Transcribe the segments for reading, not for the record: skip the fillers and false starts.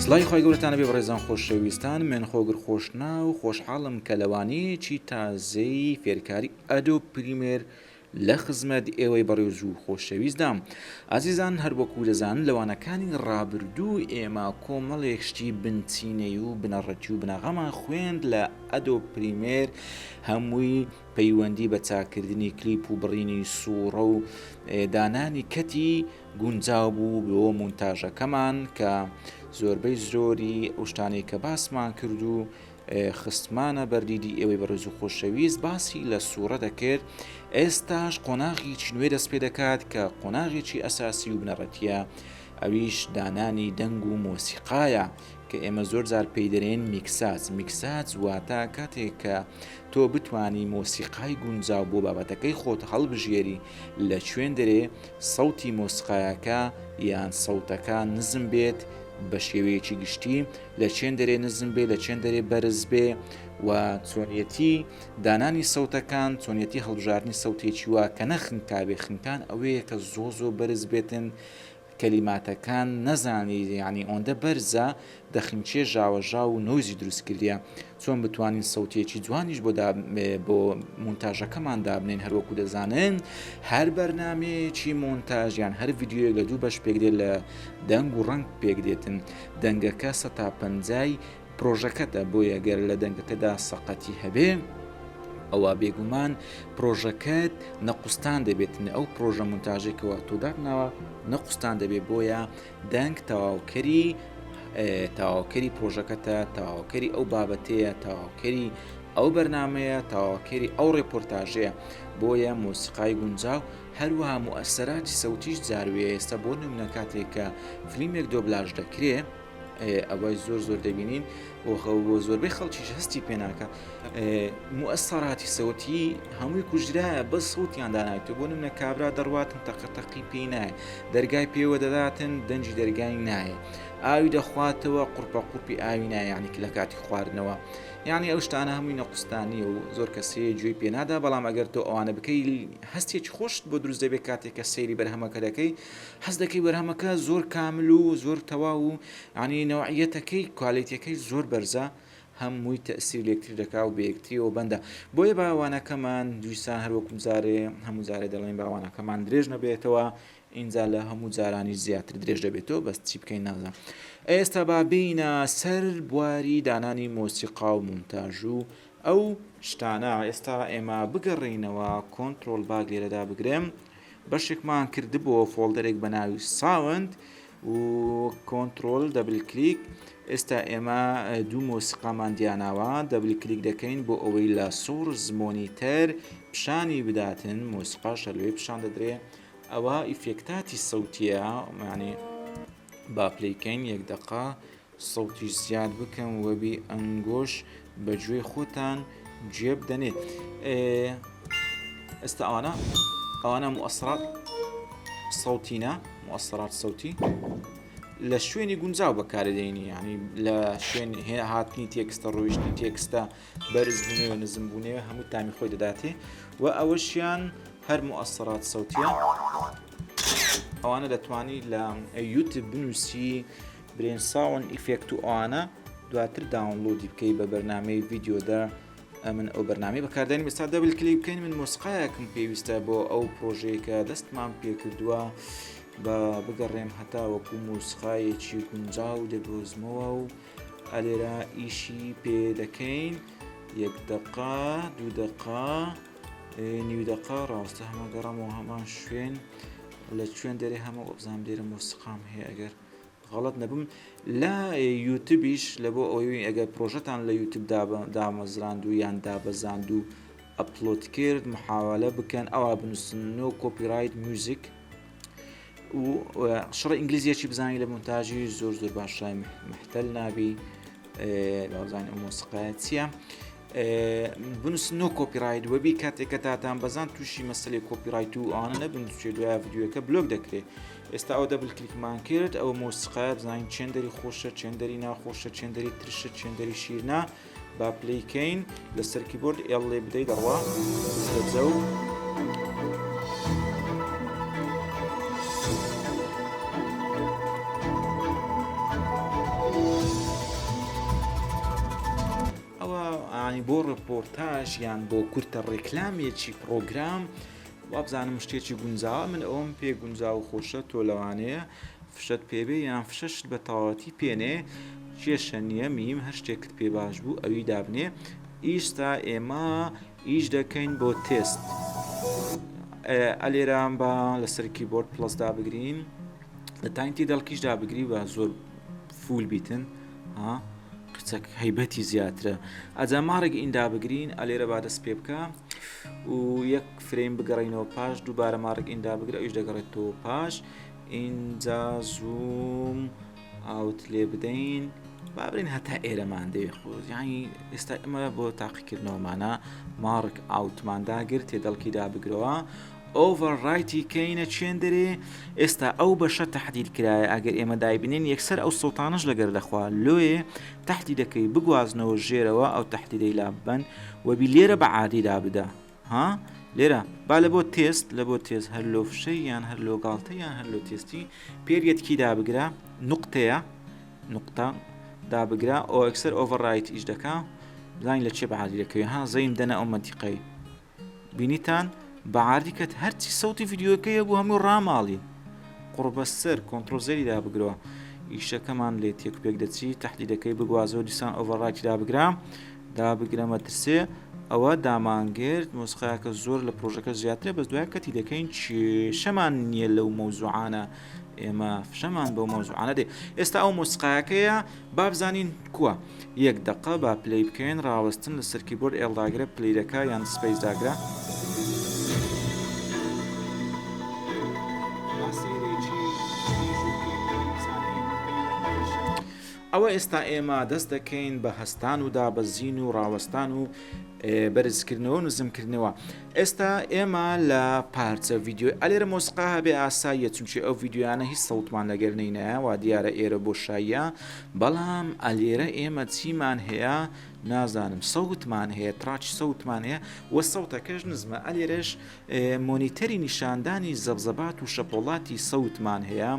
سڵای خۆی گەورەتانە بێ بەڕێزان خۆشەویستان من خۆگر خۆشنا و خۆشحاڵم کە لەوانەیەکی تازەی فێرکاری ئەدۆب پریمێر لە خزمەت ئێوەی بەڕێز و خۆشەویستدام. ئازیزان هەر وەکو دەزانن لەوانەکانی ڕابردوو ئێمە کۆمەڵێک شتی بنچینەی و بنەڕەتی و بنەغەمان خوێند لە ئەدۆب پریمێر هەمووی پەیوەندی بە چاکردنی کلیپ و بڕینی سوورە و دانانی کەتی گونجاو بوو بۆ مونتاژەکەمان کە زۆربەی زۆری ئەو شتانەی کە باسمان کرد و خستمانە بەردیدی ئێوەی بەڕێز و خۆشەویست باسی لە سوورە دەکرد. ئێستاش قۆناغێکی نوێ دەست پێ دەکات کە قۆناغێکی ئەساسی و بنەڕەتیە، ئەویش دانانی دەنگ و مۆسیقایە کە ئێمە زۆر جار پێی دەرێن میکساج واتە کاتێک کە تۆ بتانی مۆسیقای گونجاو بۆ بابەتەکەی خۆت هەڵبژێری لە کوێن دەرێ سەوتی مۆسیقایەکە یان سەوتەکە نزم بێت بە شێوەیەکی گشتی، لە چێن دەرێ نزم بێ لە چێن دەرێ بەرز بێ و چۆنیەتی دانانی سەوتەکان چۆنیەتی هەڵبژاردننی سەوتێکی وە کە نەخنکابێ خنکان ئەوەیە کە زۆ بەرز بێتن کەلیماتەکان نەزانی یعنی ئەوەندە بەرزە دەخینچێ ژاوەژا و نۆیزی دروست کردیە چۆن بتوانین سەوتێکی جوانیش بۆ مونتاژەکەمان دابنێن. هەروەکو دەزانن هەر بەرنامەیەکی مۆنتاژیان هەر ڤیددیۆیەک لە دوو بەش پێکدێت لە دەنگ و ڕنگ پێکدێتن. دەنگەکە 150 پرۆژەکەتە بۆ یەگەر لە دەنگەکەدا سەقەتی هەبێ ئەوە بێگومان پرۆژەکەت نەقوستان دەبێتن. ئەو پرۆژە مونتاژێکەوە تۆداناوە نەقوستان دەبێت بۆیە دەنگ تەواوکەری پرۆژەکەتە، تەواوکەری ئەو بابەتەیە، تەواوکەری ئەو بەرنمەیە، تەواوکەری ئەو ڕێپۆرتاژەیە. بۆیە مۆسیقای گونجاو هەروەها موئەسەراتی سەوتیش جاروێ. ئێستا بۆ نمونە کاتێک کە فیلمێک دۆبلاژ دەکرێت ئەوەی زۆر دەبینین بۆ زۆربەی خەڵکیش هەستی پێناکە موئەسەراتی سەوتی هەمووی کوژرایە بە سەوتیان دانایێت. بۆ نمونە کابرا دەڕواتن تەقەتەقی پێی نایە، دەرگای پێوە دەداتن دەنجی دەرگای نایە، ئاوی دەخواتەوە قورپی ئاوی نایە یعنی لە کاتی خواردنەوە. یعنی ئەو شتانە هەمووی نەقوستانی و زۆر کەسێ گوێی پێنادا. بەڵام ئەگەر تۆ ئەوانە بکەی هەستێکی خۆشت بۆ دروست دەبێت کاتێک کە سەیری بەرهەمەکە دەکەی هەست دەکەی بەرهەمەکە زۆر کامل و زۆر تەواو و ینی نەوعیەتەکەی کوالیتیەکەی زۆر بەرزە هەمووی تەئسیر لێکتر دەکا و بەیەکتریەوە بەندە. بۆیە باوانەکەمان دویسان هەروەکو هەموو جارێ دەڵێن باوانەکەمان درێژ نەبێتەوە، اینجا لە هەموو جارانی زیاتر درێژ دەبێتەوە بەس چی بکەین نازانم. ئێستا بابینە سەر بواری دانانی مۆسیقا و مونتاژ و ئەو شتانە. ئێستا ئێمە بگەڕینەوە کۆنتترۆل باگ لێرەدا بگرێم بەشێکمان کردبووە فۆڵدەرێک بە ناوی ساوند و کۆنتترۆل دەبل کلیک. ئێستا ئێمە دوو مۆسیقامان دیاناوە دەبل کلیک دەکەین بۆ ئەوەی لە سۆرس مۆنیتەر پیشانی بداتن مۆسیقاشە لێ پیشان دەدرێ. ئەوە ئیفێکتاتی سەوتیە یعنی با پلیکەین 1 دقە سەوتیش زیاد بکەم وەبی ئەنگۆش بەگوێ خۆتان گوێ بدەنێت. ئێستا ئەوانە موئەسەرات سەوتینە موئەسەرات سەوتی لە شوێنی گونجاو بەکارەدێنی ینی لە شوێن هاتنی تێکستە ڕۆیشتنی تێکستە بەرز بوونێ و نزم بوونێ هەموو تامی خۆی دەداتێ و ئەوەشیان هەر موئەسەرات سەوتیە. ئەوانە دەتوانی لە یوتیوب بنووسی برێن ساوند ئیفێکت و ئەوانە دواتر داونلۆدی بکەی بە بەرنامەی ڤیددیۆدا. من ئەو بەرنامەی بەکاردێنم ئێستا دەبل کلیک بکەین. من مۆسیقایەکم پێویستە بۆ ئەو پرۆژەیەکە دەستمان پێ کردووە بە بگەڕێم هەتا وەکو مۆسیقایەکی گونجاو دەدۆزمەوە و ئەلێرە ئیشی پێ دەکەین 1 دقە 2 دقە نیو دقە ڕاستە هەمە گەڕامەوە هەمان شوێن لە کوێن دەرێ هەمە ئۆبزام لێرە مۆسیقام هەیە. ئەگەر غەڵەت نەبم لە یوتیوبیش لە بۆ ئەوەی ئەگەر پرۆژەتان لە یوتیوب دامەزراند و یان دابەزاند و ئەپلۆد کرد محاولە بکەن ئەوە بنووسن نۆ کۆپیرایت میوزیک و شڕە ئینگلیزیەکی بزانانی لە مونتاژی زۆر باشای محتەل نابی لەوەزانانی ئەو مۆسیقایە چییە بنووسن نۆ کۆپیرایت وەبی کاتێککە تاتان بەزان تووشی مەسلەی کۆپیرایت و ئەوانە نەبنووسێت دوای ڤیددیۆەکە بلۆک دەکرێت. ئێستا ئەو دەبل کلیکمان کرد ئەوە مۆسیقایە بزانین چێندەری خۆشە چێندەری ناخۆشە چێندەری ترشە چێندەری شیرنا با پلیکەین لەسەر کیبۆرد ئێڵ لێ بدەی دەڕوا دەجە و ڕیپۆرتاژ یان بۆ کورتە ڕێکلامێکی پرۆگرام وابزانم شتێکی گونجاوە من ئەوم پێ گونجاو خۆشە تۆ لەوانەیە فشت پێبێ یان فشەشت بە تەواوەتی پێنێ کێشە نییە میم هەر شتێکت پێ باش بوو ئەوی دابنێ ئیستا ئێمە ئیش دەکەین بۆ تێست ئەلێران بە لەسەر کیبۆرد پلسدا بگرین لە تاینتی دڵکیشدا بگری بە زۆر فول بیتن قچەک هەیبەتی زیاترە ئەجا ماڕێک ئیندا بگرین ئەلێرە با دەست پێ بکە و یەک فرێم بگەڕینەوە پاش دووبارە ماڕێک ئیندا بگرە ئەوش دەگەڕێتەوە پاش اینجا زووم ئاوت لێ بدەین بابرین هەتا ئێرەمان دەوێ خۆ یانی ئێستا ئەمە بۆ تاقیکردنەوەمانە ماڕک ئاوتمانداگر تێدەڵکیدا بگرەوە ئۆڤەرڕایتی کەینە چێن دەرێ ئێستا ئەو بەشە تەحدید کرایە ئەگەر ئێمە دایبنین یەکسەر ئەو سەوتانش لەگەر دەخوا لۆیە تەحتی دەکەی بگوازنەوە ژێرەوە ئەو تەحتیدەی لا ببەن وەبی لێرە بە عادیدا بدە ها لێرە با لە بۆ تێست لە بۆ تێست هەر لۆ فشەی یان هەر لۆ گاڵتە یان هەر لۆ تێستی پێریەتکی دابگرە نقطەیە نقطە دابگرا ئەو ئەکسەر ئۆڤەرڕایت ئیش دەکا بزانین لە چێ بە عادی دەکەوێ ها زەیم دەنە ئەو مەنتیقەی بینیتان بەعادیکەت هەرچی سەوتی ڤیدیۆکەیە بوو هەموو ڕاماڵی قڕبە سەر کۆنتڕۆزەری دابگرەوە ئیشەکەمان لێ تێکپێک دەچی تەحلیلەکەی بگوازەوە دیسان ئۆڤەرڕایتی دابگرا دابگرە مەترسێ ئەوە دامانگرد مۆسیقاکە زۆر لە پرۆژەکە زیاترە بەس دوای کەتی دەکەین کێشەمان نییە لەو مەوزوعانە ئێمە فشەمان بەو مەوزوعانە دێ ئێستا ئەو مۆسیقاکەیە با بزانین کووە یەک دقە با پلەی بکەین ڕاوەستن لەسەر کیبۆرد ئێڵداگرە پلەی دەکا یان سپەیس داگرا ئەوە ئێستا ئێمە دەست دەکەین بە هەستان و دابەزین و ڕاوەستان و بەرزکردنەوە نزمکردنەوە ئێستا ئێمە لە پارچە ڤیددیۆ ئەلێرە مۆسیقا هەبێ ئاساییە چونچی ئەو ڤیددیویانە هیچ سەوتمان لەگەرنینە وا دیارە ئێرە بۆ شایە بەڵام ئەلێرە ئێمە چیمان هەیە نازانم سەوتمان هەیە تراچی سەوتمان هەیە وە سەوتەکەش نزمە ئەلێرەش مۆنیتەری نیشاندانی زەبزەبات و شەپۆڵاتی سەوتمان هەیە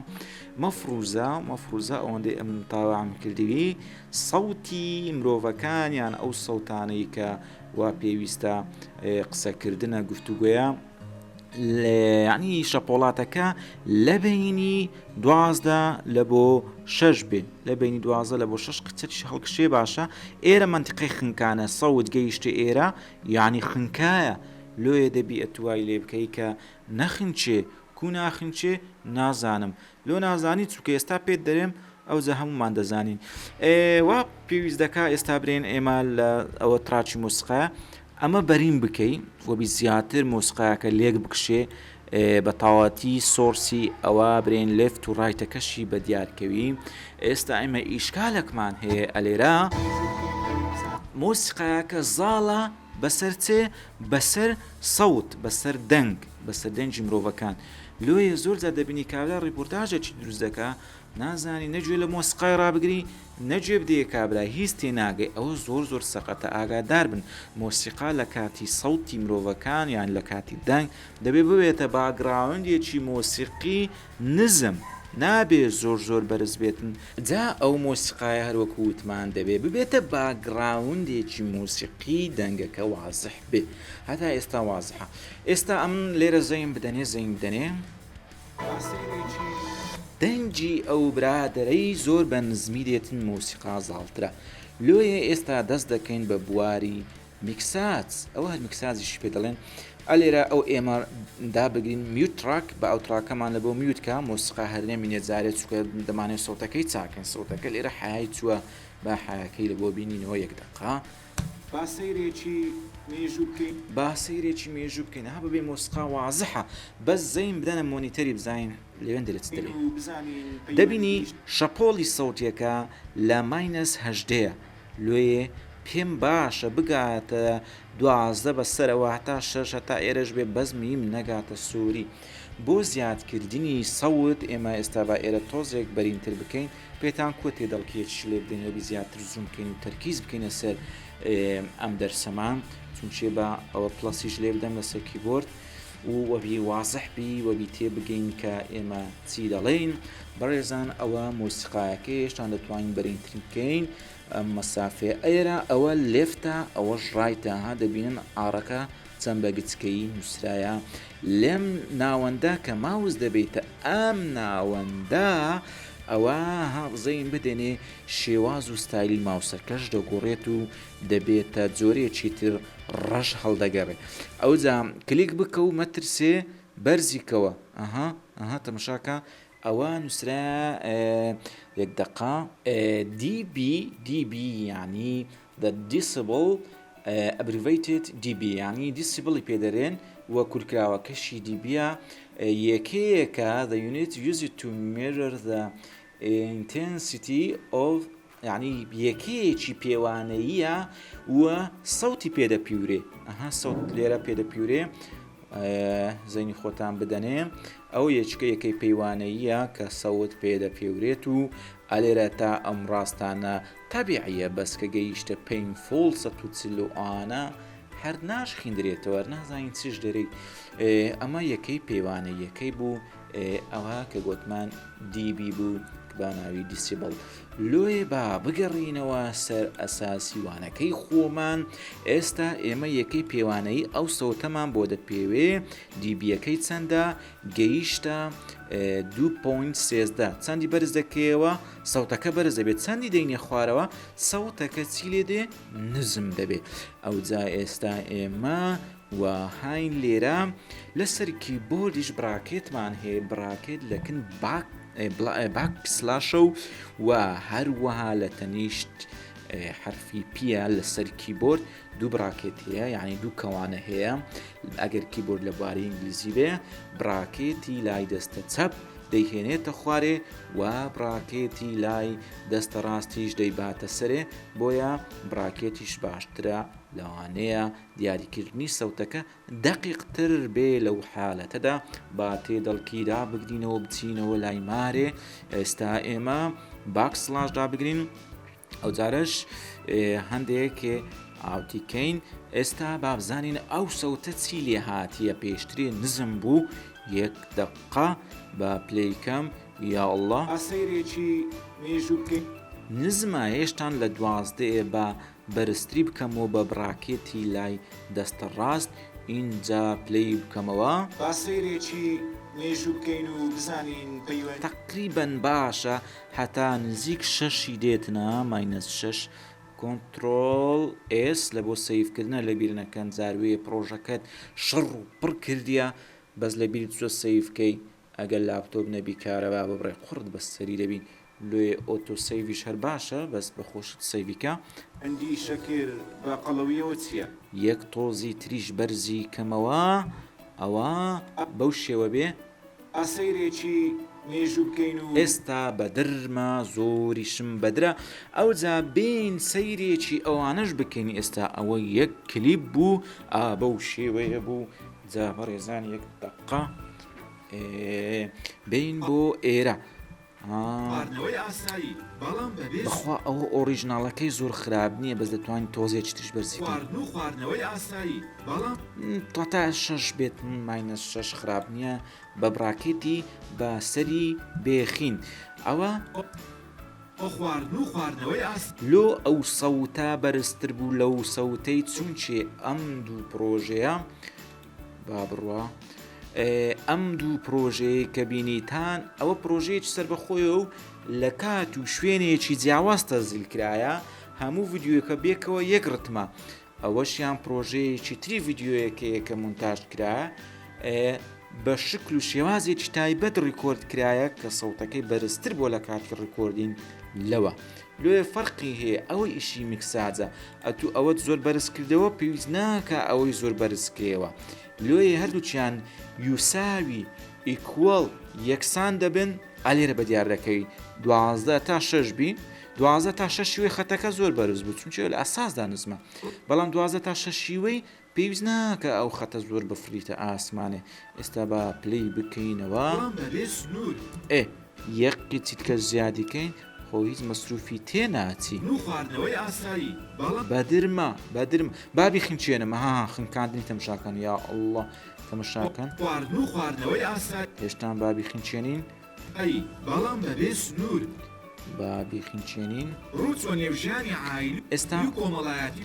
مەفروزە ئەوەندەی ئەم تاوان کردوی سەوتی مرۆڤەکان یان ئەو سەوتانەی کە وا پێویستە قسەکردنە گفتوگوۆیە ینی شەپۆڵاتەکە لە بینی 12 لە بۆ 6 بێ لە بینی 12 لە بۆ 6 قچەتی هەڵکشێ باشە ئێرە منتیقەی خنکانە سەوت گەیشتە ئێرە یعنی خنکایە لۆیە دەبی ئەتوای لێ بکەی کە نەخنچێ کو ناخنچێ نازانم لۆ نازانی چووکە ئێستا پێت دەرێم ئەو زە هەمومان دەزانین وا پێویست دەکا ئێستا برێن ئێمە لە ئەوە تراچی مۆسیقاە ئەمە بەرین بکەی وەبی زیاتر مۆسیقاکە لێک بکشێ بە تاواتی سۆرسی ئەوە برێن لفت و ڕایتەکەشی بە دیارکەوی ئێستا ئێمە ئیشکالێکمان هەیە ئەلێرە مۆسیقاکە زاڵە بەسەر چێ بەسەر سەوت بەسەر دەنگ بەسەر دەنگی مرۆڤەکان لۆیە زۆر جا دەبینی کابرا ڕیپۆرتاژێکی دروست دەکا نازانی نەگوێ لە مۆسیقای ڕابگری نەگوێ بدەیە کابرا هیچ تێناگەی ئەوە زۆر سەقەتە ئاگادار بن مۆسیقا لە کاتی سەوتی مرۆڤەکان یان لە کاتی دەنگ دەبێ ببێتە باگراوندێکی مۆسیقی نزم نابێ زۆر بەرز بێتن جا ئەو مۆسیقای هەروەکو وتمان دەبێ ببێتە باگراوندێکی مۆسیقی دەنگەکە وازح بێ هەتا ئێستا وازحە ئێستا ئەم لێرە زەیم بدەنێ دەنگی ئەو برادەرەی زۆر بە نزمی دێتن مۆسیقا زاڵترە لۆیە ئێستا دەست دەکەین بە بواری میکساج ئەوە هەر میکسازیش پێ دەڵێن ئەلێرە ئەو ئێمە دابگرین میوت تراک بە ئەو تراکەمان لە بۆ میوتکە مۆسیقا هەرنێمینێت جارێت چووکە دەمانێت سەوتەکەی چاکەن سەوتەکە لێرە حیای چووە با حیاکەی لە بۆ بینینەوە یەک دقا باسەیرێکی مێژوو بکەین ها ببێ مۆسیقا وازحە بەس زەیم بدەنە مۆنیتەری بزانین لێوێن دەرێت دەبێت دەبینی شەپۆڵی سەوتیەکە لە ماینەس هەژدەیە لێ پێم باشە بگاتە 12 بەسەرەوە هەتا 6 هەتا ئێرەش بێ بەزمیم نەگاتە سووری بۆ زیادکردنی سەوت ئێمە ئێستا با ئێرە تۆزێک بەرینتر بکەین پێتان کۆ تێدەڵکێکی لێ بدەینەوە زیاتر زوم بکەین و تەرکیز بکەینە سەر ئەم دەرسەمان چونچێ بە ئەوە پلەسیش لێ بدەم لەسەر کیبۆرد وەبی وازح بی وەبی تێبگەین کە ئێمە چی دەڵێین. بەڕێزان ئەوە مۆسیقایەکەیشتان دەتوانین بەرینترین بکەین. مەسافێ ئێرە ئەوە لێفتە ئەوەش ڕایتە ها دەبینن ئاڕەکە چەند بە گچکەی نووسرایە لێم ناوەندە کە ماوز دەبێتە ئەم ناوەندە ئەوە هاوزەین بدێنێ شێواز و ستایلی ماوسەکەش دەگۆڕێت و دەبێتە جۆرێکی تر ڕەش هەڵدەگەڕێ. ئەوجا کلیک بکە و مەترسێ بەرزیکەوە ئەها تەماشاکە ئەوە نووسرا یەک دقا DB یعنی the decibel abbreviated DB یعنی دیسیبڵی پێدەرێن وە کورکراوەکەشی دیبیە یەکەیەکە the unit used to measure the intensity of یعنی یەکەیەکی پێوانەییە وە سەوتی پێدەپیورێ سەوت لێرە پێدەپیورێ زەینی خۆتان بدەنێ ئەو یەکەی پەیوانەییە کە سەوت پێدەپێورێت و ئەلێرە تا ئەم ڕاستانە تەبیعیە بەس کە گەیشتە painful 140 هەر ناشخیندرێتەوە نازانین چش دەرەی ئەمە یەکەی پەیوانە یەکەی بوو ئەوە کە گوتمان دیبی بوو بە ناوی دیسیبڵ. لۆێ با بگەڕینەوە سەر ئەساسیوانەکەی خۆمان ئێستا ئێمە یەکەی پێوانەی ئەو سەوتەمان بۆ دەپێوێ دیبیەکەی چەندە گەیشتە 2.13 چەندی بەرز دەکەوە سەوتەکە بەرز دەبێت چەندی دەینێ خوارەوە سەوتەکە چی لێ دێ نزم دەبێت ئەو جا ئێستا ئێمە و هاین لێرە لەسەر کیبۆردیش براکێتمان هەیە براکێت لەکن باک سلاشە و هەروەها لە تەنیشت حرفی پیە لەسەر کیبۆرد دوو براکێت هەیە یعنی دوو کەوانە هەیە ئەگەر کیبۆرد لە بواری ئینگلیزی بێ براکێتی لای دەستە چەپ دەیهێنێتە خوارێ و براکێتی لای دەستە ڕاستیش دەیباتە سەرێ بۆیە براکێتیش باشترە لەوانەیە دیاریکردنی سەوتەکە دەقیقتر بێ لەو حالەتەدا با تێدەڵکیدا بگرینەوە بچینەوە لای مارێ ئێستا ئێمە باکسلاش دابگرین ئەو جارش هەندێکێ ئاوتیکەین ئێستا بابزانین ئەو سەوتە چی لێ هاتیە پێشترێ نزم بوو یەک دقا بە پلەیکەم یا الله ئاسەیرێکی مێژوو بکەین نزمە هێشتان لە 12 بە بەرزتری بکەمەوە بە براکێتی لای دەستە ڕاست اینجا پلەی بکەمەوە ئاسەیرێکی مێژوو بکەین و بزانین پەیوەند تقریبەن باشە هەتا نزیک 6 دێتنە -6 کۆنتترۆل S لە بۆ سەیفکردنە لە بیرنەکەن زاروێ پرۆژەکەت شڕ و پڕ کردیە بەس لە بیر چۆ سەیفکەی ئەگەر لاپتۆپ نەبی کارەبا ببڕێ قورد بەس سەری دەبین لێ ئۆتۆ سەیڤیش هەر باشە بەس بەخۆشت سەیڤیکە ئەندی شەکر بە قەڵەویەوە چییە؟ یەک تۆزی تریش بەرزی کەمەوە ئەوە بەو شێوە بێ ئاسەیرێکی مێژوو بکەین و ئێستا بەدرمە زۆریشم بەدرە ئەو جا بین سەیرێکی ئەوانەش بکەین ئێستا ئەوە یەک کلیپ بوو بەو شێوەیە بوو جا بەڕێزان یەک دقا بین بۆ ئێرە بەخوا ئەوە ئۆریژناڵەکەی زۆر خراپ نییە بەس دەتوانین تۆزێکی تریش بەرزی تا 6 بێت -6 خراپ نییە بە براکێتی بە سەری بێخین ئەوە لۆ ئەو سەوتە بەرزتر بوو لەو سەوتەی چونچێ ئەم دوو پرۆژەیە با بڕوە ئەم دوو پرۆژەیە کە بینیتان ئەوە پرۆژەیەکی سەربەخۆیە و لە کات و شوێنێکی جیاوازتە زیلکرایە هەموو ڤیددیوەکە بێکەوە یەک ڕتمە ئەوەشیان پرۆژەیەکی تری ڤیددیوەیەکەیە کە مونتاژ کرایە بە شکل و شێوازێکی تایبەت ڕیکۆرد کرایە کە سەوتەکەی بەرزتر بۆ لە کاتی ڕیکۆردین لەوە لێ فەرقی هەیە ئەوەی ئیشی میکساجە ئەتوو ئەوەت زۆر بەرز کردەوە پێویست ناکە ئەوەی زۆر بەرزکەوە لێ هەردووچیان یوساوی ئیکوەڵ یەکسان دەبن ئالێرە بە دیار دەکەی 12 تا 6 بین 12 تا 6 شیوەی خەتەکە زۆر بەرز بوو چونچە لە ئەساسدا نزمە بەڵام 12 تا 6 شیوەی پێویست ناکە ئەو خەتە زۆر بفریتە ئاسمانێ ئێستا بە پلەی بکەینەوە یەکی چیتکە زیادیکەین خۆ هیچ مەسروفی تێ ناچی و خواردنەوەی ئاسایی بەڵام بەدرمە بابی خنچێنم ها خنکاندنی تەمشاکەن یا ئەڵڵا تەمەشاکەن خواردنەوەی ئاسایی هێشتان بابی خنچێنین بەڵام بەبێ سنوور بابی خنچێنین ڕوچۆ نێوژیانی عایل ئێستا و کۆمەڵایەتی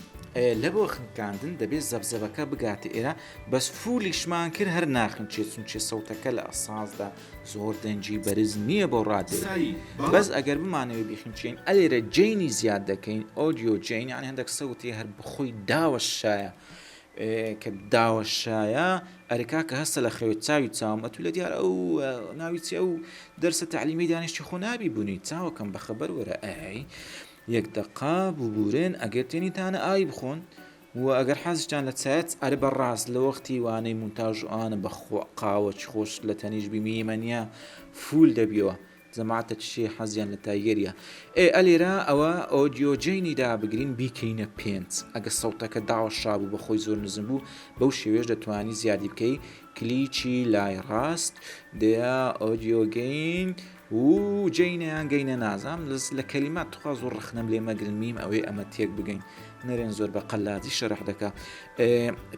لە بۆ خنکاندن دەبێت زەبزەبەکە بگاتە ئێرە بەس فولیشمان کرد هەر ناخنچێت چونچێ سەوتەکە لە ئەساسدا زۆر دەنجی بەرز نییە بۆ ڕادێ بەس ئەگەر بمانەوەی بیخنچین ئەلێرە جینی زیاد دەکەین ئۆدیۆ جین یان هەندێک سەوتی هەر بخۆی داوە شایە کە داوە شایە ئەرکا کە هەستە لە خەوێت چاوی چاوم ئەتو لە دیار ئەو ناویچی ئەو دەرسە تعلیمی دانیشتی خۆ نابی بوونی چاوەکەم بەخەبەر وەرە ئەی یەک دقا ببورێن ئەگەر تێنیتانە ئای بخۆن و ئەگەر حەزتان لە چایەت ئەرە بەڕاست لە وەختی وانەی مونتاژ ئانە بە قاوەچ خۆش لە تەنیش بیمیمەنیە فول دەبیەوە جەماعەتە چشێ حەزیان لە تایگەریە ئەلێرە ئەوە ئۆدیۆجینی دابگرین بیکەینە پێنج ئەگە سەوتەکە داوە شابوو بە خۆی زۆر نزم بوو بەو شێوێش دەتوانی زیادی بکەی کلیچی لای ڕاست دیا ئۆدیۆگەین و جینیان گەینە نازام لە کەلیمات تخوا زۆر ڕخنەم لێ مەگرن میم ئەوەی ئەمە تێک بگەین نەرێن زۆر بە قەلادی شەرح دەکا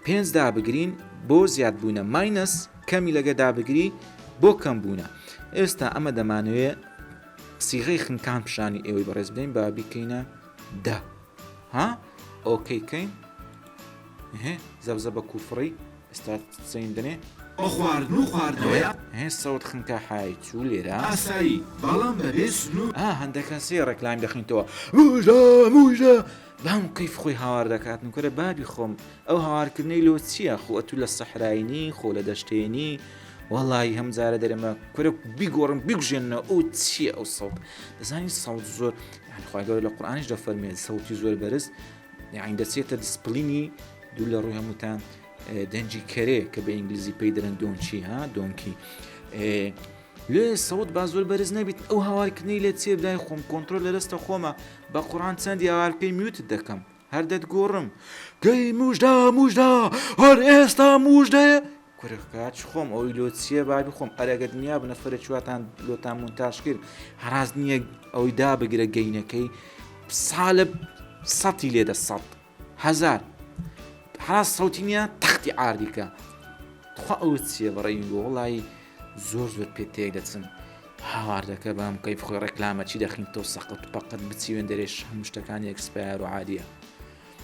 پێنج دابگرین بۆ زیاد بوونە ماینەس کەمی لەگە دابگری بۆ کەم بوونە ئێستا ئەمە دەمانوێت سیغەی خنکان پیشانی ئێوەی بەڕێز بدەین با بیکەینە دا ها ئۆکەیکەین زەبزە بە کوفڕی ئێستا چەندنێ خواردنەوەی سەوت خنکە حای چوو لێرە ئاسایی بەڵام بەبێ سنوور هەندێکە سێ ڕێکلایم دەخینەوە موژە بام کەیف خۆی هاوار دەکاتن کورە بابی خۆم ئەو هاوارکردنەی لۆ چییە خۆ ئەتو لە سەحراینی خۆ لە دەشتێنی وەڵی هەم جارە دەرەمە کورە بیگۆڕم بیگژێنە ئەو چییە ئەو سەوت دەزانی سەوت زۆر خۆگەور لە قورئانیش دەفەرمێت سەوتی زۆر بەرز یعنی دەچێتە دیسپلینی دوو لە ڕووی هەمووتان دەنجی کەرێ کە بە ئینگلیزی پێی دەرن دۆنچی ها دۆنکی لێ سەوت با زۆر بەرز نەبیت ئەو هاوارکردنی لێ چێ بدای خۆم کۆنتترۆل لە دەستە خۆمە بە قورآن چەندی هاوارکەی میوتت دەکەم هەر دەتگۆڕم گەی موژدا هەر ئێستا موژدەیە کوورەکات خۆم ئەوی لۆ چیە بابی خۆم ئەرەگە دنیا بنەفرە چواتان لۆتان مونتاژ کرد هەراز نییە ئەوی دابگرە گەینەکەی ساڵە سەتی لێدە سەد هەزار حراس سەوتی نییە تەختی ئاردیکە خوا ئەو چییە بەڕێین بۆ وڵی زۆر پێ تێک دەچن هاواردەکە بام کەیف خۆی ڕێکلامە چی دەخین تۆ سەقت و پەقت بچیوێن دەرێش هەموو شتەکانی ئەکسپایار و عادیە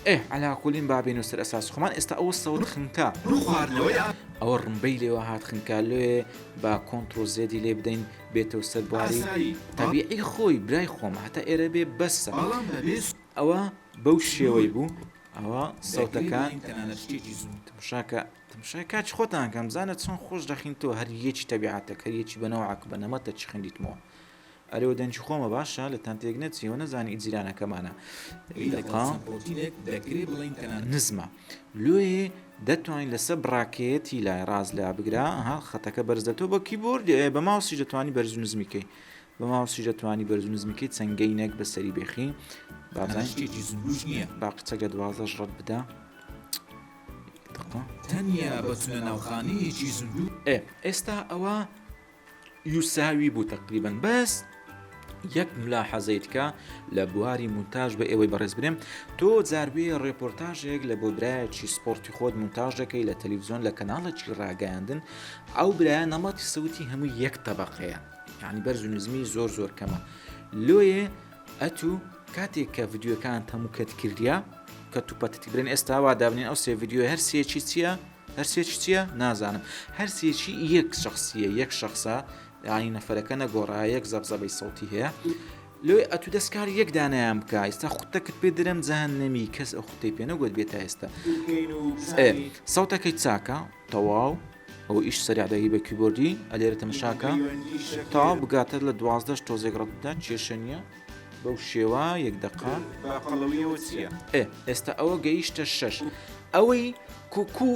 علاکولین بابێن و سەر ئەساس خۆمان ئێستا ئەوە سەوت خنکە ئەوە ڕمبەی لێوە هات خنکا لێ با کۆنتترۆ زێدی لێ بدەین بێتەوە سەر بواری تەبیعی خۆی برای خۆم هەتا ئێرە بێ بەسە ئەوە بەو شێوەی بوو ئەوە سەوتەکان تمشای کاچ خۆتان کەم زانە چۆن خۆش دەخین تۆ هەر یەکی تەبیعاتە هەریەکی بەنەوەعک بە نەمەتە چ خوێندیتمەوە ئەرێوە دەنجی خۆمە باشە لە تان تێک نەچیەوە نەزانی جیرانەکەمانە نزمە لێ دەتوانین لەسەر براکێتی لای ڕاز لا بگرا خەتەکە بەرزدەتەوە بە کیبۆرد بە ماوسی دەتوانی بەرز و نزمیکەی بە ماوسی دەتوانی بەرز و نزمیکەی چەنگەینەک بەسەری بێخی با قچەکە 12 ڕەت بدە تەنیا بەچونە ناوخانەیەکی زندوو ئێستا ئەوە یوساوی بوو تقریبا بەس یەک ملاحەزەیت کە لە بواری مونتاژ بە ئێوەی بەڕێز برێم تۆ جاربێ ڕێپۆرتاژێک لە بۆ برایەکی سپۆرتی خۆت مونتاژ دەکەی لە تەلەڤیزیۆن لە کەناڵێکی ڕاگەیاندن ئەو برایە نەمەتی سەوتی هەموو یەک تەبەقەیە یعنی بەرز و نزمی زۆر کەمە لۆیە ئەتوو کاتێک کە ڤیدیۆکان هەموو کەت کردیا کە تو پەتی برێن ئێستا وا دابنین ئەو سێ ڤیدیۆ هەرسێکی چییە هەرسێکی چییە نازانم هەرسێکی یەک شخصیە یەک شخصە یعنی نەفەرەکە نەگۆڕا یەک زەبزەبەی سەوتی هەیە لێ ئەتو دەستکار یەک دانایان بکە ئێستا خوتەکەت پێ درەم جەهەنەمی کەس ئەو خوتەی پێ نەگوت بێتە ئێستا سەوتەکەی چاکە تەواو ئەو ئیش سەریعدەیی بە کیبۆردی ئەلێرە تەمەشاکە تا بگاتە لە 12 تۆزێک ڕەتدا کێشە نییە بەو شێوە یەک دقا ئێستا ئەوە گەیشتە 6 ئەوەی کوکو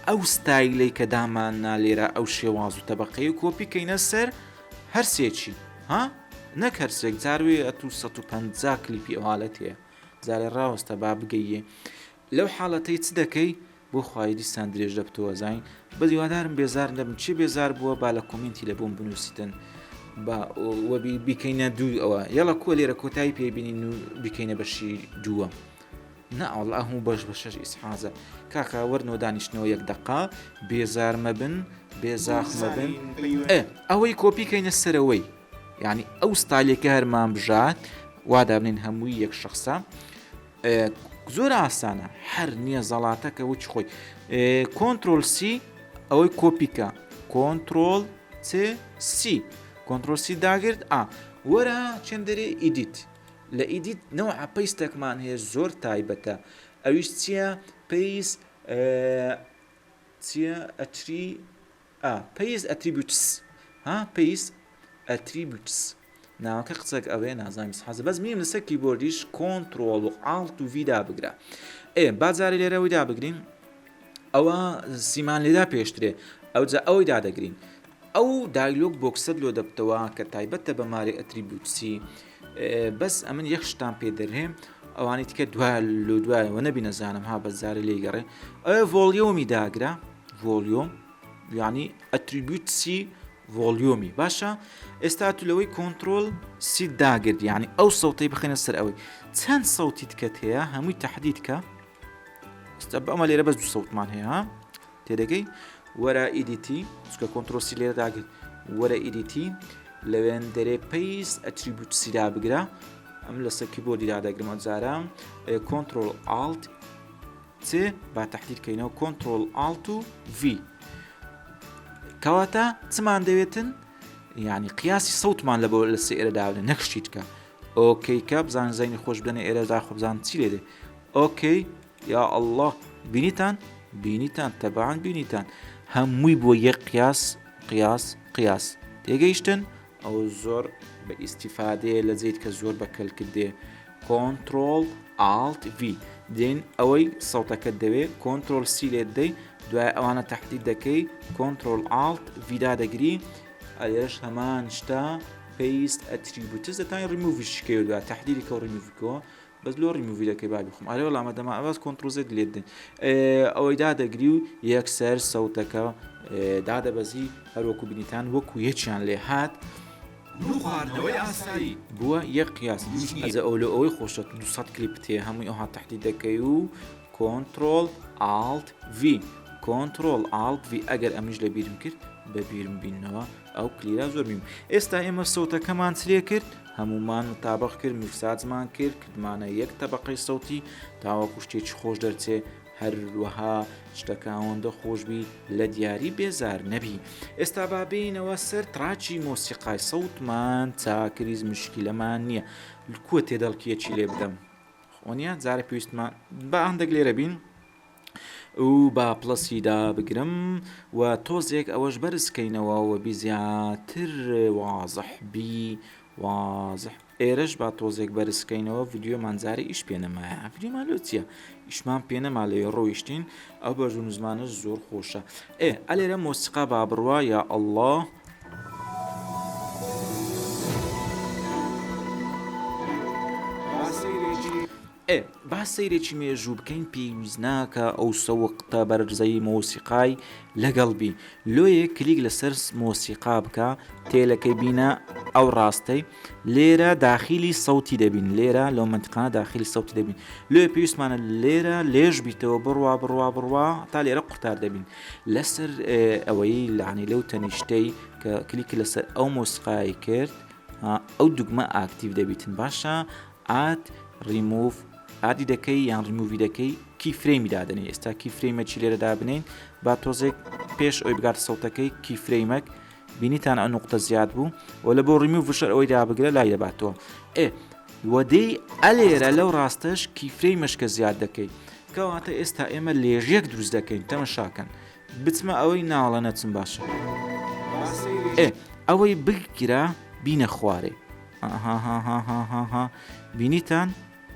ئەو ستایلەی کە دامان نالێرە ئەو شێواز و تەبەقەی و کۆپیکەینە سەر هەرسێکی ها نەک هەرسێک جاروێ ئەتو 150 کلیپی ئەوالەت هەیە جارێ ڕاوەستە با بگەیە لەو حاڵەتەی چ دەکەی بۆ خوایدی سان درێژ دەبتەوە زین بە دیوادارم بێزار دەبم چی بێزار بووە با لە کۆمنتی لە بۆم بنووسیتن وە بیکەینە دوو ئەوە یاڵە کۆ لێرە کۆتایی پێبینین و بیکەینە بەشی دووە ناوەڵ هەموو بەش بە شەش ئیسحازە کاکە وەرنەوە دانیشتنەوە یەک دقا بێزارمە بن بێزاخمە بن ئەوەی کۆپیکەینە سەرەوەی یعنی ئەو ستایلێکە هەرمان بژات وادا بنین هەمووی یەک شخصە زۆر ئاسانە هەر نییە زەڵاتەکە وچ خۆی کۆنتترۆل سی ئەوەی کۆپیکە کۆنتترۆل سی کۆنتترۆل سی داگرت وەرە چەند دەرێ ئیدیت لە ئیدیت نەوە پێیستێکمان هەیە زۆر تایبەتە ئەویش چییە پێیس چییە ئەتری پێیس ئەتریبیوتس پێیس ئەتریبیوتس ناوەکە قسەک ئەوەیە نازانم حەز بەس میم لەسەر کیبۆردیش کۆنتترۆل و ئالت و ڤیدا بگرە بازاری لێرەوەی دابگرین ئەوە سیمان لێدا پێشترێ ئەوجا ئەوەی دادەگرین ئەو دایلۆگ بۆکسەر لۆ دەبتەوە کە تایبەتە بە ماری ئەتریبیوتسی بەس ئەمن یەک شتان پێ دەرهێم ئەوانی تکە دوای لۆ دوایەوە نەبی نەزانم بەزاری لێگەڕێ ڤۆلیۆمی داگرا ڤۆلیۆم یعنی ئەتریبیوتسی ڤۆلیۆمی باشە ئێستا تو لەوەی کۆنتترۆل سی داگرد یعنی ئەو سەوتەی بخێنە سەر ئەوەی چەند سەوتی تکەت هەیە هەمووی تەحدیدکە ئەمە لێرە بەس دوو سەوتمان هەیە تێدەگەی وەرە ئیدیتی چکە کۆنتترۆل سی لێرە داگرد وەرە ئیدیتی لەوێن دەرێ پێیس ئەتریبیوتسیدا بگرە ئەم لەسەر کیبۆردی دادەگرمە جارە کۆنتترۆل ئالت چێ با تەحدیدکەینەوە کۆنتترۆل ئالت و ڤی کەواتە چمان دەوێتن یعنی قیاسی سەوتمان لە بۆ لە ئێرە داونە نەخشیتکە ئۆکەیکە بزان زەینی خۆش بدەنە ئێرەدا خۆ بزان چی لێدێ ئۆکەی یا ئەڵڵاه بینیتان تەبعان بینیتان هەمووی بۆ یەک قیاس تێگەیشتن ئەو زۆر بە ئیسیفادەیە لە جێیت کە زۆر بەکەل کردێ کۆنتترۆل ئالت ڤی دێن ئەوەی سەوتەکەت دەوێت کۆنتترۆل سی لێت دەی دوای ئەوانە تەحدید دەکەی کۆنتترۆل ئالت ڤیدا دەگری ئەلێرەش هەمان شتا پێیست ئەتریبیوتس دەتوانین ڕیموڤیش بکەی دوای تەحدیدی کە ڕیموڤیکەوە بەس لۆ ڕیموڤی دەکەی با بخۆم ئەرێ وەڵامە دەما ئەوەس کۆنتترۆل زێد لێت دێن ئەوەی دادەگری و یەکسەر سەوتەکە دادەبەزی هەروەکو بینیتان وەکو یەکیان لێ هات خواردنەوەی ئاسایی بووە یەک قیاس ئەزە ئەو لە ئەوەی خۆشە 200 کلیپ تێ هەمووی ئەوها تەحدید دەکەی و کۆنتترۆل ئالت ڤی کۆنتترۆل ئالت ڤی ئەگەر ئەمیش لە بیرم کرد بە بیرم بینەوە ئەو کلیرا زۆر بیم ئێستا ئێمە سەوتەکەمان چلێ کرد هەمومان متابق کرد میرساجمان کرد کردمانە یەک تەبقەی سەوتی تاوەکو شتێکی خۆش دەرچێ هەروەها شتەکە ئەوەندە خۆشبی لە دیاری بێزار نەبی ئێستا بابینەوە سەر تراچی مۆسیقای سەوتمان چاکریز مشکلەمان نییە کووە تێدەڵکیەکی لێ بدەم خۆنیە جارە پێویستمان بە هەندێک لێرە بین و با پلەسیدا بگرم و تۆزێک ئەوەش بەرزکەینەوە و بی زیاتر وازحبی وازح ئێرەش با تۆزێک بەرزکەینەوە ڤیددیۆمان جارە ئیش پێنەمایە ڤیددیۆمان لۆ چییە ئیشمان پێنەما لەوێ ڕۆیشتین ئەو بەژ و نزمانش زۆر خۆشە ئەلێرە مۆسیقا با بڕوا یا ئەڵڵاه با سەیرێکی مێژوو بکەین پێویست ناکە ئەو سەوقتە بەرزەی مۆسیقای لەگەڵبی لۆیە کلیک لەسەر مۆسیقا بکە تێلەکەی بینە ئەو ڕاستەی لێرە داخلی سەوتی دەبین لێرە لەو منتیقانە داخلی سەوتی دەبین لێ پێویستمانە لێرە لێژ بیتەوە بڕوا تا لێرە قوتار دەبین لەسەر ئەوەی لەعنی لەو تەنیشتەی کە کلیکی لەسەر ئەو مۆسیقای کرد ئەو دوگمە ئاکتیو دەبیتن باشە ئات ریموڤ ئادی دەکەی یان ڕیموڤی دەکەی کیفرەیمی دادنی ئێستا کیفرەیمەکی لێرە دابنین با تۆزێک پێش ئەوی بگاتە سەوتەکەی کیفرەیمەک بینیتان ئەو نوقتە زیاد بوو و لە بۆ ڕیموڤشەر ئەوەی دابگرە لای دەباتەوە وەدەی ئەلێرە لەو ڕاستەش کیفرەیمەشکە زیاد دەکەی کەواتە ئێستا ئێمە لێژێک دروست دەکەین تەمەشاکەن بچمە ئەوەی ناڵە نەچم باشە ئەوەی بگیرە بینە خوارێ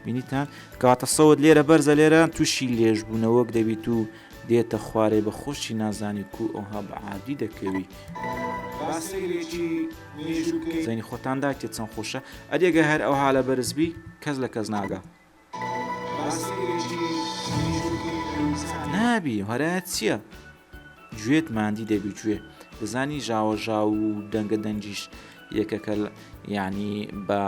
بینیتان کەواتە سەوت لێرە بەرزە لێرە تووشی لێژ بوونەوەک دەبیت و دێتە خوارێ بە خۆشی نازانی و ئەوها بە عادی دەکەوی زەینی خۆتاندا تێ چەند خۆشە ئەدێگە هەر ئەو حالە بەرزبی کەس لە کەس ناگا نابی هەرایەت چییە؟ گوێت ماندی دەبی گوێ دەزانی ژاوە ژاو و دەنگە دەنجیش یەکەکە یعنی بە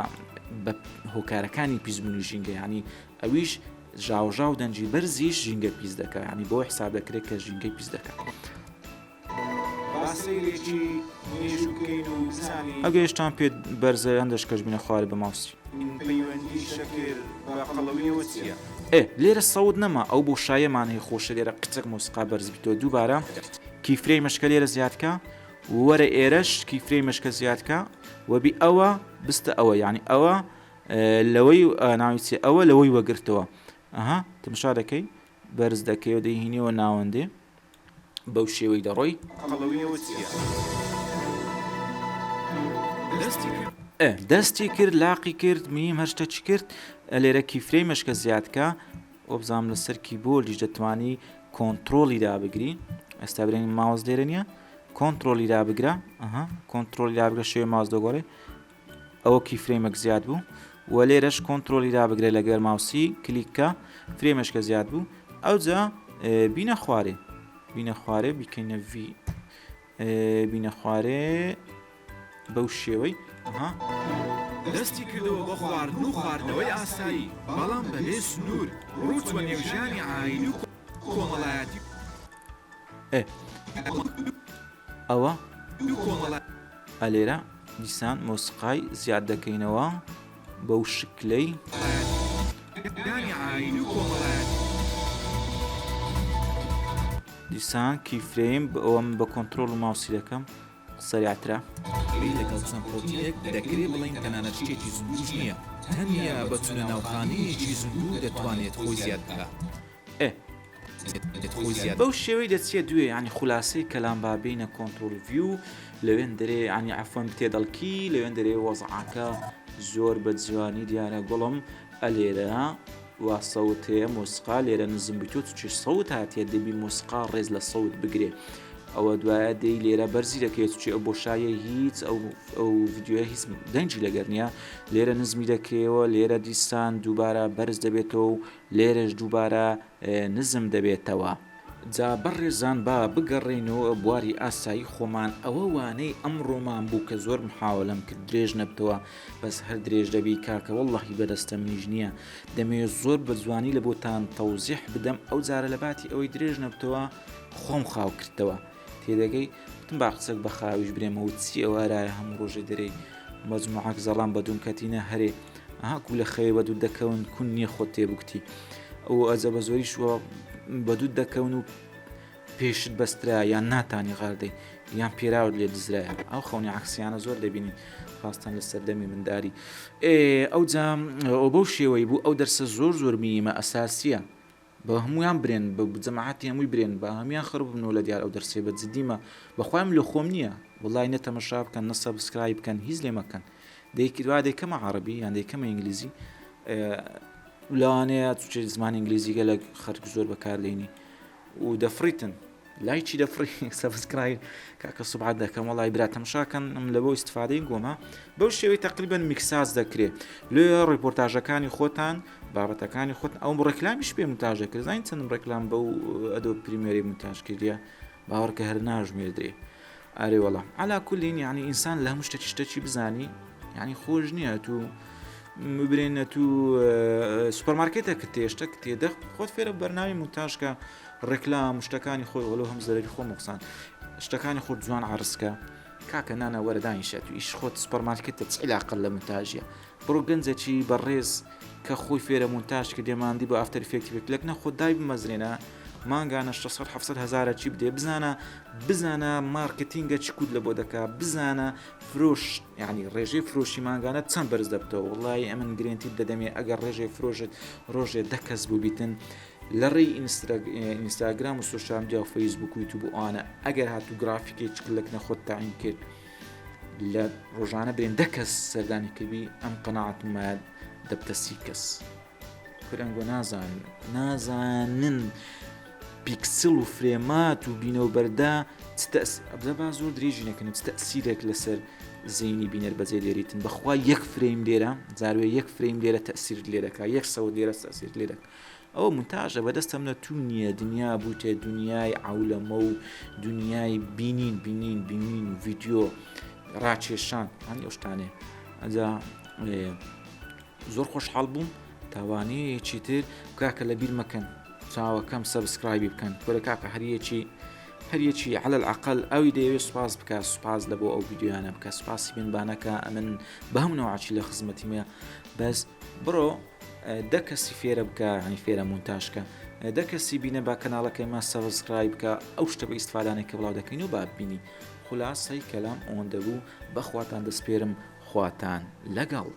هۆکارەکانی پیسبوونی ژینگە، یعنی ئەویش ژاوژاو دەنجی بەرزیش ژینگە پیس دەکە، ینی بۆ حساب دەکرێت کە ژینگەی پیس دەکات. باسەیرێکی نوێژ بکەین و بزانین ئەگە هێشتان پێ بەرزە هەندێک کەش بینە خوارێ بە ماوسی. پەیوەندی شەکر بە قەڵەویەوە چییە؟ لێرە سەود نەما ئەو بۆ شایەمان هەیە خۆشە لێرە قچق مۆسقا بەرز بیتەوە دووبارە کیفرەی مەشکە لێرە زیادکە وەرە ئێرەش کیفرەی مەشکە زیادکە وەبی ئەوە بستە ئەوە، یعنی ئەوە لەوەی ناویچێ ئەوە لەوەی وەگرتەوە. تمشا دەکەی بەرز دەکەی و دەیهینەوە ناوەندێ بەو شێوەی دەڕۆی قەڵەویەوە چییە؟ دەستی کرد لاقی کرد میم هەشتە چی کرد لێرە کیفرەی مەشکە زیادکە و بزانام لەسەر کیبۆردیش دەتوانی کۆنتترۆلی دابگری. ئێستا برێن ماوەز لێرە نیە کۆنتترۆلی دابگرە کۆنتترۆلی دابگرە شوێ ماوس دەگۆڕێ ئەوە کیفرەیمەک زیاد بوو و لێرەش کۆنتترۆلی دابگرێ لەگەر ماوسی کلیککە فرێمەشکە زیاد بوو ئەوجا بینە خوارێ بیکەینە بینە خوارێ بەو شێوەی دەستی کردەوە بە خواردن و خواردنەوەی ئاسایی بەڵام بەبێ سنوور ڕوچوە نێوژانی ئاینی و کۆمەڵایەتی ئەوە ئەلێرە دیسان مۆسقای زیاد دەکەینەوە بەو شکلەی دیسان کیفرەیم ئەوەم بە کۆنتترۆل و ماوسی دەکەم سەریعترە لەگەڵ چەند پرۆتینێک دەکرێت بڵین تەنانەت شتێکی زیندوش نییە تەنیا بە چونە ناوخانەیەکی زیندوو دەتوانێت خۆی زیاد بکات. بەو شێوەی دەچێت دوێ ینی خولاسەی کەلام بابینە کۆنتترۆل ڤیو لەوێن دەرێ ینی عفۆن تێدەڵکی لەوێن دەرێ وەزعاکە زۆر بە جوانی دیارە گوڵم ئەلێرە وا سەوت هەیە مۆسقا لێرە نزم بتۆ چ سەوت هاتیە دەبی مۆسقا ڕێز لە سەوت بگرێ ئەوە دوایە دەی لێرە بەرزی دەکەێت چی ئەو بۆ شایە هیچ ئەو ڤیددیوە هیچ دەنجی لەگەر نیە لێرە نزمی دەکەوە لێرە دیسان دووبارە بەرز دەبێتەوە و لێرەش دووبارە نزم دەبێتەوە. جا بەڕێزان با بگەڕێنەوە بواری ئاسایی خۆمان ئەوە وانەی ئەمڕۆمان بوو کە زۆر محاولەم کرد درێژ نەبتەوە بەس هەر درێژ دەبی کاکە وەڵڵەهی بەدەستە منیش نییە دەمەوێت زۆر بە جوانی لە بۆتان تەوزیح بدەم ئەو جارە لە باتی ئەوەی درێژ نەبتەوە خۆم خاو کردەوە تێدەگەی وتم با قسەک بە خاویش برێمەوە چی ئەوە ئارایە هەموو ڕۆژێ دەرەی مەجموعەک زەڵام بە دوومکەتینە هەرێ کو لە خەوێ بە دوو دەکەون کون نییە خۆت تێبکتی ئەو ئەجە بە زۆری شووە بە دوو دەکەون و پێشت بەسترا یان ناتانی غاردەی یان پێراوت لێ دزرایە ئەو خەونی عکسیانە زۆر دەبینی خواستان لە سەردەمی منداری ئەو جام ئەو بەو شێوەی بوو ئەو دەرسە زۆر میمە ئەساسیە بە هەمویان برێن بە جەماعەتی هەمووی برێن بە هەمیان خڕ بنەوە لە دیار ئەو دەرسێ بە جدیمە بەخوایم لە خۆم نییە وڵای نەتەمەشا بکەن نە سەبسکرایب بکەن هیچ لێ مەکەن دەیکردوا دەیکەمە عەرەبی یان دەیکەمە ئینگلیزی لەوانەیە توچێ زمانی ئینگلیزی گەلە خەرک زۆر بەکاردێنی و دەفریتن لایکی دەفری سەبسکرایب کاکە سوبحات دەکەم وڵای برا تەماشاکەن لە بۆ ئیستفادەی گۆمە بەو شێوەی تقریبەن میکساز دەکرێت لێ ڕیپۆرتاژەکانی خۆتان بابەتەکانی خۆت ئەو ڕێکلامیش پێ مونتاژە کرد زین چەند ڕێکلام بەو ئەدۆ پریمێری مونتاژ کردیە باوەڕکە هەر ناژمێردرێ ئارێ وەڵام عەلا کولین یعنی ئینسان لە هەموو شتێکی بزانی یعنی خۆش نییە تو ببرێنە تو سوپەرمارکێتێک تێشتێک تێدە خۆت فێرە بەرنامی مونتاژکە ڕێکلام شتەکانی خۆی وەلو هەم زەرری خۆ مقسان شتەکانی خۆت جوان عرسکە کاکە نانە وەرەدانیشێت و ئیش خۆت سوپەرمارکێتە علاقە لە مونتاژیە بڕۆ گەنجێکی بەڕێز کە خۆی فێرە مونتاژ کە دێماندی بۆ ئافتەر ئیفێکتی بێت لەک نەخۆت دای بمەزرێنە مانگانە 600 هزارە چی بدێ بزانە مارکتینگە چ کود لە بۆ دەکا بزانە فرۆش یعنی ڕێژەی فرۆشی مانگانە چەند بەرز دەبتەوە وڵی ئەمن گرنتی دەدەمێ ئەگەر ڕێژەی فرۆژت ڕۆژێ دەکەس بوو بیتن لە ڕێی ئینستاگرام و سوشال میدیا و فەیسبوک و یوتیوب و ئانە ئەگەر هاتو گرافیکی چکلک نەخۆت تاعین کرد لە ڕۆژانە برێن دەکەس سەردانی کردی ئەم قەناعەتمە دەبتە 30 کەس کورنگۆ نازانن پیکسل و فرێمات و بینەوبەردا ئەبدە با زۆر درێژی نەکەن چ تەسیرێک لەسەر زەینی بینەر بەجێ لێریتن بەخوا یەک فریم لێرە زاروێ یەک فریم لێرە تەسیر لێرەکە 100 لێرە تەسیر لێرەکە ئەوە مونتاژە بەدەستم نە تو نییە دنیا بووتێ دنیای عولەمە و دنیای بینین و ڤیدیۆ ڕاکێشان هەنی ئەو شتانێ ئەجا زۆر خۆشحاڵ بووم تاوانەیەکی تر کاکە لە بیر مەکەن چاوەکەم سەبسکرایبی بکەن کۆرە کاکە هەریەکی على العقل ئەوی دەیەوێت سوپاس بکە سوپاس لە بۆ ئەو ویددیویانە بکە سوپاسی بنبانەکە ئەمن بە هەمونەوەعاچی لە خزمەتیمە بەس بڕۆ دە کەسی فێرە بکە هەنی فێرە مونتاشکە دە کەسی بینە با کەناڵەکەی ما سەبسکرایب بکە ئەو شتە بە ئیسفادانێک کە بڵاو دەکەین و بابینی خولاسەی کەلام ئەوەندە بوو بەخواتان دەسپێرم خواتان لەگەڵ